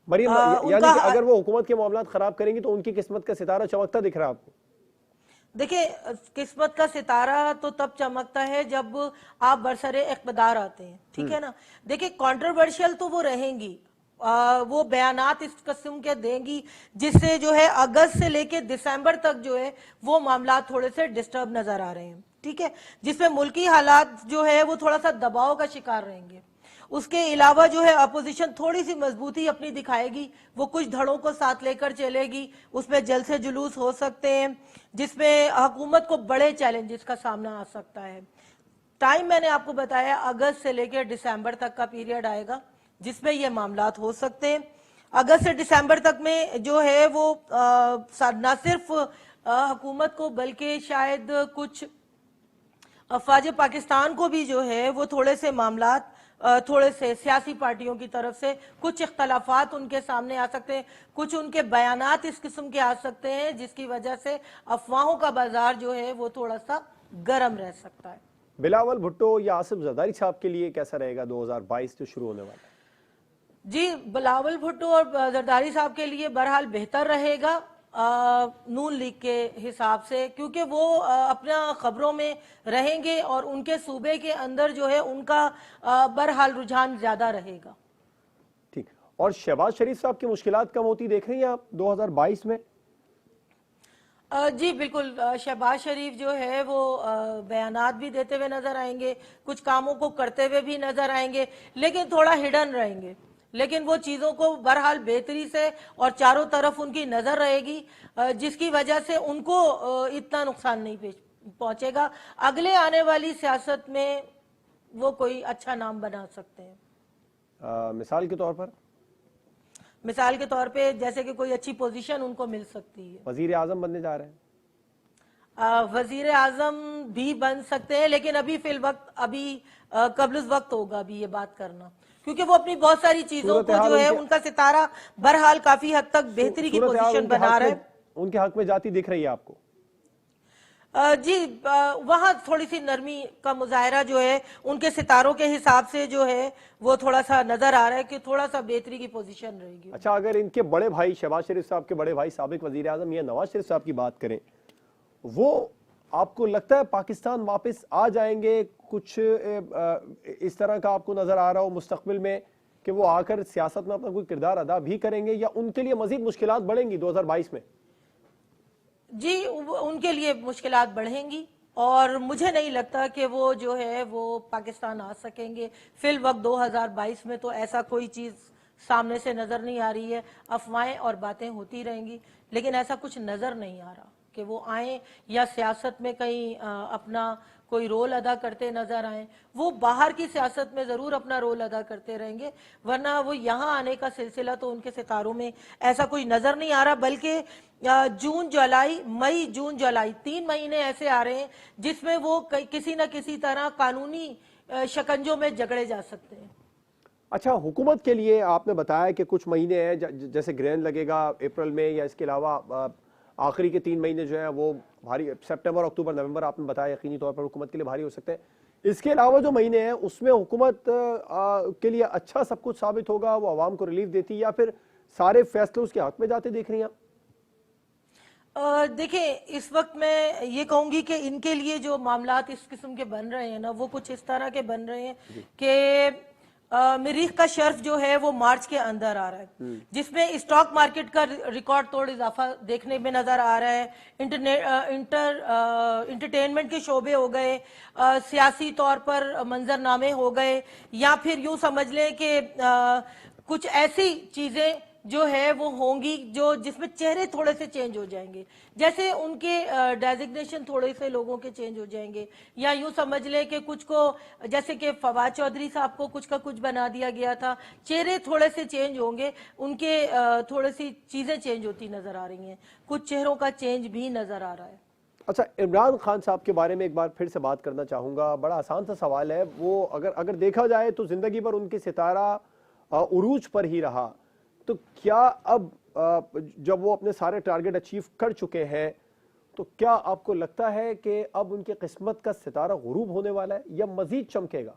मरीम, यानी कि अगर वो हुकूमत के मामलात खराब करेंगी तो उनकी किस्मत का सितारा चमकता दिख रहा है आपको? देखिए किस्मत का सितारा तो तब चमकता है जब आप बरसरे इक़्तिदार आते हैं, ठीक है ना। देखिए कंट्रोवर्शियल तो वो रहेंगी, वो बयानात इस किस्म के देंगी जिससे जो है अगस्त से लेके दिसंबर तक जो है वो मामला थोड़े से डिस्टर्ब नजर आ रहे हैं, ठीक है, जिसमें मुल्की हालात जो है वो थोड़ा सा दबाव का शिकार रहेंगे। उसके अलावा जो है अपोजिशन थोड़ी सी मजबूती अपनी दिखाएगी, वो कुछ धड़ों को साथ लेकर चलेगी, उसमें जलसे जुलूस हो सकते हैं जिसमें हुकूमत को बड़े चैलेंजेस का सामना आ सकता है। टाइम मैंने आपको बताया अगस्त से लेकर दिसंबर तक का पीरियड आएगा जिसमें ये मामलात हो सकते हैं। अगस्त से दिसंबर तक में जो है वो न सिर्फ हुकूमत को बल्कि शायद कुछ अफवाज पाकिस्तान को भी जो है वो थोड़े से मामलात, थोड़े से सियासी पार्टियों की तरफ से कुछ इख्तलाफात उनके सामने आ सकते हैं, कुछ उनके बयानात इस किस्म के आ सकते हैं जिसकी वजह से अफवाहों का बाजार जो है वो थोड़ा सा गर्म रह सकता है। बिलावल भुट्टो या आसिफ जरदारी साहब के लिए कैसा रहेगा 2022 जो शुरू होने वाला है? जी बिलावल भुट्टो और जरदारी साहब के लिए बहरहाल बेहतर रहेगा नून लीग के हिसाब से, क्योंकि वो अपना खबरों में रहेंगे और उनके सूबे के अंदर जो है उनका बहरहाल रुझान ज्यादा रहेगा। ठीक, और शहबाज शरीफ साहब की मुश्किलात कम होती देख रही हैं आप 2022 में? जी बिल्कुल, शहबाज शरीफ जो है वो बयानात भी देते हुए नजर आएंगे, कुछ कामों को करते हुए भी नजर आएंगे, लेकिन थोड़ा हिडन रहेंगे, लेकिन वो चीजों को बहरहाल बेहतरी से और चारों तरफ उनकी नजर रहेगी जिसकी वजह से उनको इतना नुकसान नहीं पहुंचेगा। अगले आने वाली सियासत में वो कोई अच्छा नाम बना सकते हैं। मिसाल के तौर पे जैसे कि कोई अच्छी पोजीशन उनको मिल सकती है। वजीर आजम बनने जा रहे हैं? वजीर आजम भी बन सकते हैं, लेकिन अभी फिल वक्त अभी कब्ल वक्त होगा अभी ये बात करना, क्योंकि वो अपनी बहुत सारी चीजों को जो है उनका सितारा बहरहाल काफी हद तक बेहतरी की पोजीशन बना रहे हैं। उनके हक में जाती दिख रही है आपको? जी वहां थोड़ी सी नरमी का मुजाहरा जो है उनके सितारों के हिसाब से जो है वो थोड़ा सा नजर आ रहा है कि थोड़ा सा बेहतरी की पोजीशन रहेगी। अच्छा, अगर इनके बड़े भाई शहबाज शरीफ साहब के बड़े भाई साबिक वजीर आजम या नवाज शरीफ साहब की बात करें, वो आपको लगता है पाकिस्तान वापस आ जाएंगे? कुछ इस तरह का आपको नजर आ रहा हो मुस्तकबिल में कि वो आकर सियासत में अपना कोई किरदार अदा भी करेंगे, या उनके लिए मजीद मुश्किलात बढ़ेंगी 2022 में? जी उनके लिए मुश्किलात बढ़ेंगी और मुझे नहीं लगता कि वो जो है वो पाकिस्तान आ सकेंगे फिल वक्त 2022 में। तो ऐसा कोई चीज सामने से नजर नहीं आ रही है, अफवाहें और बातें होती रहेंगी, लेकिन ऐसा कुछ नजर नहीं आ रहा कि वो आए या सियासत में कहीं अपना कोई रोल अदा करते नजर आए। वो बाहर की सियासत में जरूर अपना रोल अदा करते रहेंगे, वरना वो यहाँ आने का सिलसिला तो उनके सितारों में ऐसा कोई नजर नहीं आ रहा। बल्कि जून जुलाई, मई जून जुलाई 3 महीने ऐसे आ रहे हैं जिसमें वो किसी न किसी तरह कानूनी शिकंजों में जकड़े जा सकते हैं। अच्छा, हुकूमत के लिए आपने बताया कि कुछ महीने हैं, जैसे ग्रहण लगेगा अप्रैल में, या इसके अलावा आखिरी के 3 महीने जो है वो भारी, सितंबर अक्टूबर नवंबर आपने बताया यकीनी तौर पर हुकूमत के लिए भारी हो सकते हैं। इसके अलावा जो महीने हैं उसमें हुकूमत के लिए अच्छा सब कुछ साबित होगा, वो आवाम को रिलीफ देती है, या फिर सारे फैसले उसके हक में जाते देख रही हैं? देखिए इस वक्त मैं ये कहूंगी कि इनके लिए जो मामलात इस किस्म के बन रहे हैं ना, वो कुछ इस तरह के बन रहे हैं कि मरीख का शर्फ जो है वो मार्च के अंदर आ रहा है, जिसमें स्टॉक मार्केट का रिकॉर्ड तोड़ इजाफा देखने में नजर आ रहा है। इंटरटेनमेंट के शोबे हो गए, सियासी तौर पर मंजरनामे हो गए, या फिर यूं समझ लें कि कुछ ऐसी चीजें जो है वो होंगी जो जिसमें चेहरे थोड़े से चेंज हो जाएंगे, जैसे उनके डेजिग्नेशन थोड़े से लोगों के चेंज हो जाएंगे, या यूं समझ ले कि कुछ को, जैसे कि फवाद चौधरी साहब को कुछ का कुछ बना दिया गया था, चेहरे थोड़े से चेंज होंगे, उनके थोड़ी सी चीजें चेंज होती नजर आ रही हैं, कुछ चेहरों का चेंज भी नजर आ रहा है। अच्छा, इमरान खान साहब के बारे में एक बार फिर से बात करना चाहूंगा। बड़ा आसान सा सवाल है, वो अगर देखा जाए तो जिंदगी भर उनके सितारा उरूज पर ही रहा, तो क्या अब जब वो अपने सारे टारगेट अचीव कर चुके हैं, तो क्या आपको लगता है कि अब उनकी किस्मत का सितारा गुरूब होने वाला है या मजीद चमकेगा?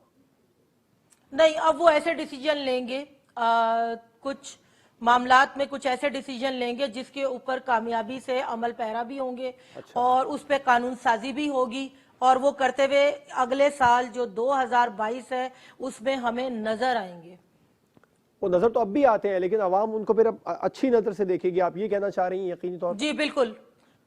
नहीं, अब वो ऐसे डिसीजन लेंगे, कुछ मामलात में कुछ ऐसे डिसीजन लेंगे जिसके ऊपर कामयाबी से अमल पैरा भी होंगे। अच्छा। और उस पर कानून साजी भी होगी, और वो करते हुए अगले साल जो 2022 है उसमें हमें नजर आएंगे। वो नजर तो अब भी आते हैं, लेकिन अवाम उनको फिर अब अच्छी नजर से देखेगी, आप ये कहना चाह रही हैं यकीनी तौर पर? जी बिल्कुल,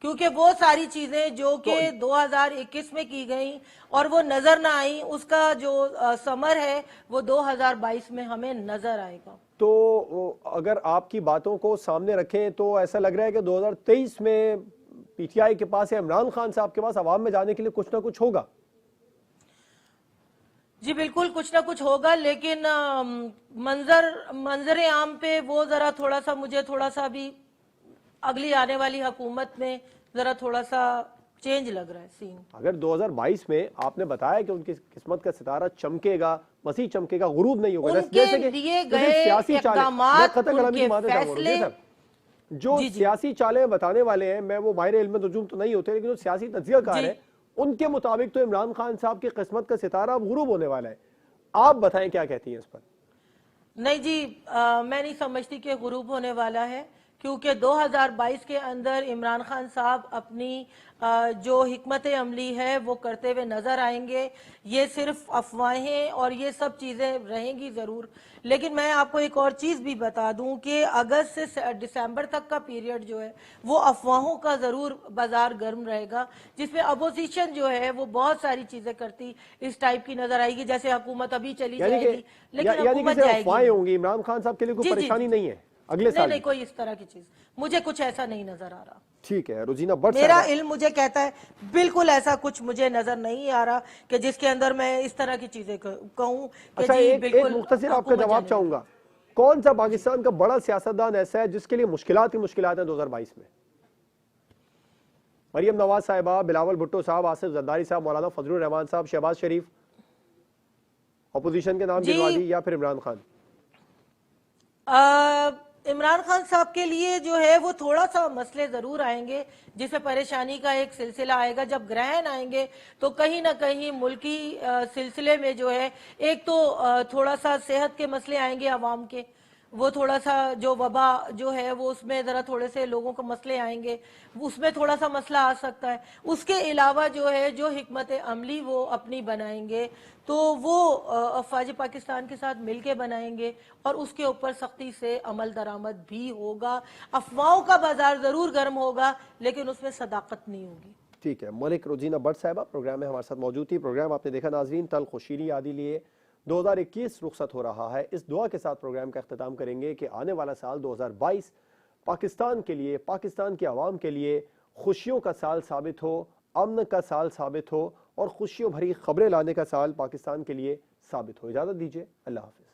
क्योंकि वो सारी चीजें जो कि 2021 में की गई और वो नजर ना आई, उसका जो समर है वो 2022 में हमें नजर आएगा। तो अगर आपकी बातों को सामने रखें तो ऐसा लग रहा है कि 2023 में पीटीआई के पास या इमरान खान साहब के पास अवाम में जाने के लिए कुछ ना कुछ होगा। जी बिल्कुल, कुछ ना कुछ होगा, लेकिन मंजर आम पे वो जरा थोड़ा सा, मुझे थोड़ा सा भी अगली आने वाली हुकूमत में जरा थोड़ा सा चेंज लग रहा है सीन। अगर 2022 में आपने बताया कि उनकी किस्मत का सितारा चमकेगा, मसीह चमकेगा, गुरूब नहीं होगा, उनके लिए गए इक़दामात, उनके फैसले, जो सियासी चालें बताने वाले हैं, मैं वो माहिर इल्म नजूम तो नहीं होते, लेकिन जो सियासी तज्ज़ियाकार है उनके मुताबिक तो इमरान खान साहब की किस्मत का सितारा अब गुरूब होने वाला है। आप बताएं क्या कहती हैं इस पर? नहीं जी, मैं नहीं समझती कि गुरूब होने वाला है, क्योंकि 2022 के अंदर इमरान खान साहब अपनी जो हिकमत अमली है वो करते हुए नजर आएंगे। ये सिर्फ अफवाहें और ये सब चीज़ें रहेंगी ज़रूर, लेकिन मैं आपको एक और चीज़ भी बता दूं कि अगस्त से दिसंबर तक का पीरियड जो है वो अफवाहों का ज़रूर बाजार गर्म रहेगा, जिसमें अपोजिशन जो है वो बहुत सारी चीज़ें करती इस टाइप की नजर आएगी, जैसे हुकूमत अभी चली जाएगी लेकिन हुकूमत अफवाहें होंगी। इमरान खान साहब के लिए कोई परेशानी नहीं है अगले साल? नहीं, कोई इस तरह की चीज मुझे कुछ ऐसा नहीं नजर आ रहा। ठीक है रोजीना बट मेरा इल्म मुझे कहता है बिल्कुल ऐसा कुछ मुझे नजर नहीं आ रहा कि जिसके अंदर मैं इस तरह की चीजें कहूं कि अच्छा, जी एक बिल्कुल मुख्तसर आपका जवाब चाहूंगा, कौन सा पाकिस्तान का बड़ा सियासतदान ऐसा है जिसके लिए मुश्किलात ही मुश्किलात हैं 2022 में? मरियम नवाज साहिबा, बिलावल भुट्टो साहब, आसिफ जरदारी साहब, मौलाना फजलुर रहमान साहब, शहबाज शरीफ, अपोजिशन के नाम गिनवा दी, या फिर इमरान खान? इमरान खान साहब के लिए जो है वो थोड़ा सा मसले जरूर आएंगे, जिसमें परेशानी का एक सिलसिला आएगा। जब ग्रहण आएंगे तो कहीं ना कहीं मुल्की सिलसिले में जो है, एक तो थोड़ा सा सेहत के मसले आएंगे आवाम के, वो थोड़ा सा जो वबा जो है वो उसमें ज़रा थोड़े से लोगों को मसले आएंगे, उसमें थोड़ा सा मसला आ सकता है। उसके अलावा जो है जो हिकमत अमली वो अपनी बनाएंगे तो वो अफवाज पाकिस्तान के साथ मिलके बनाएंगे और उसके ऊपर सख्ती से अमल दरामद भी होगा। अफवाहों का बाजार ज़रूर गर्म होगा लेकिन उसमें सदाकत नहीं होगी। ठीक है, मलिक रोजीना बट साहिबा प्रोग्राम में हमारे साथ मौजूद थी। प्रोग्राम आपने देखा नाजरीन, तल्ख व शीरी यादी लिए 2021 रुखसत हो रहा है। इस दुआ के साथ प्रोग्राम का अख्ताम करेंगे कि आने वाला साल 2022 पाकिस्तान के लिए, पाकिस्तान के अवाम के लिए खुशियों का साल साबित हो, अमन का साल साबित हो और खुशियों भरी खबरें लाने का साल पाकिस्तान के लिए साबित हो। इजाज़त दीजिए, अल्लाह हाफ़िज़।